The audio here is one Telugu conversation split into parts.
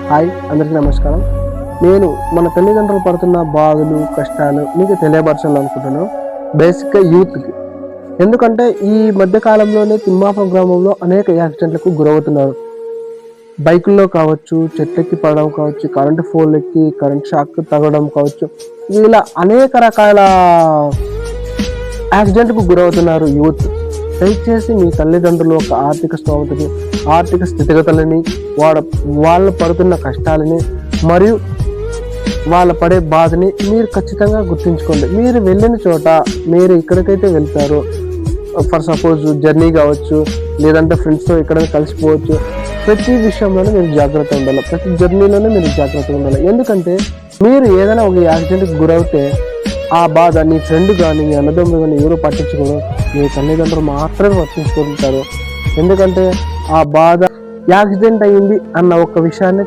హాయ్, అందరికీ నమస్కారం. నేను మన తల్లిదండ్రులు పడుతున్న బాధలు, కష్టాలు మీకు తెలియపరచాలనుకుంటున్నాను. బేసిక్‌గా యూత్‌కి. ఎందుకంటే ఈ మధ్య కాలంలోనే తిమ్మాపురం గ్రామంలో అనేక యాక్సిడెంట్‌లకు గురవుతున్నారు. బైకుల్లో కావచ్చు, చెట్లెక్కి పడడం కావచ్చు, కరెంటు పోల్లెక్కి కరెంట్ షాక్ తగలడం కావచ్చు, ఇలా అనేక రకాల యాక్సిడెంట్‌కు గురవుతున్నారు యూత్. దయచేసి మీ తల్లిదండ్రులు ఒక ఆర్థిక స్తోమతని, ఆర్థిక స్థితిగతులని, వాళ్ళు పడుతున్న కష్టాలని మరియు వాళ్ళ పడే బాధని మీరు ఖచ్చితంగా గుర్తుంచుకోండి. మీరు వెళ్ళిన చోట మీరు ఎక్కడికైతే వెళ్తారో ఫర్ సపోజ్ జర్నీ కావచ్చు, లేదంటే ఫ్రెండ్స్‌తో ఎక్కడైనా కలిసిపోవచ్చు. ప్రతి విషయంలోనూ మీరు జాగ్రత్తగా ఉండాలి. ప్రతి జర్నీలోనూ మీరు జాగ్రత్తగా ఉండాలి. ఎందుకంటే మీరు ఏదైనా ఒక యాక్సిడెంట్‌కి గురవుతే ఆ బాధ నీ ఫ్రెండ్ కానీ, నీ అన్నదమ్ములు కానీ ఎవరు పట్టించుకోరు. మీ తల్లిదండ్రులు మాత్రమే పట్టించుకుంటారు. ఎందుకంటే ఆ బాధ యాక్సిడెంట్ అయ్యింది అన్న ఒక విషయాన్ని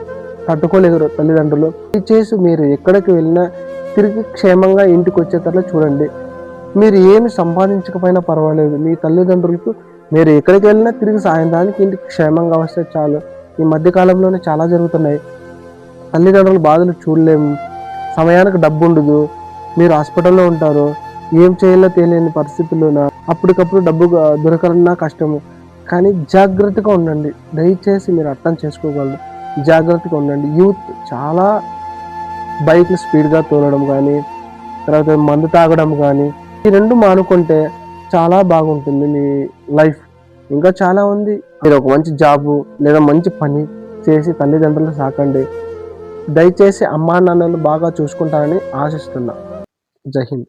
తట్టుకోలేరు తల్లిదండ్రులు. దయచేసి మీరు ఎక్కడికి వెళ్ళినా తిరిగి క్షేమంగా ఇంటికి వచ్చేటట్లు చూడండి. మీరు ఏమి సంపాదించకపోయినా పర్వాలేదు, మీ తల్లిదండ్రులకు మీరు ఎక్కడికి వెళ్ళినా తిరిగి సాయంత్రానికి ఇంటికి క్షేమంగా వస్తే చాలు. ఈ మధ్య కాలంలోనే చాలా జరుగుతున్నాయి. తల్లిదండ్రుల బాధలు చూడలేము, సమయానికి డబ్బు ఉండదు, మీరు హాస్పిటల్లో ఉంటారు, ఏం చేయాలో తెలియని పరిస్థితుల్లోన అప్పటికప్పుడు డబ్బు దొరకాలన్నా కష్టము. కానీ జాగ్రత్తగా ఉండండి. దయచేసి మీరు అర్థం చేసుకోగలరు. జాగ్రత్తగా ఉండండి. యూత్ చాలా బైక్లు స్పీడ్గా తోలడం కానీ, తర్వాత మందు తాగడం కానీ, ఈ రెండు మానుకుంటే చాలా బాగుంటుంది మీ లైఫ్. ఇంకా చాలా ఉంది. మీరు ఒక మంచి జాబు లేదా మంచి పని చేసి తల్లిదండ్రులు సాకండి. దయచేసి అమ్మా నాన్నలు బాగా చూసుకుంటారని ఆశిస్తున్నా. జై హింద్.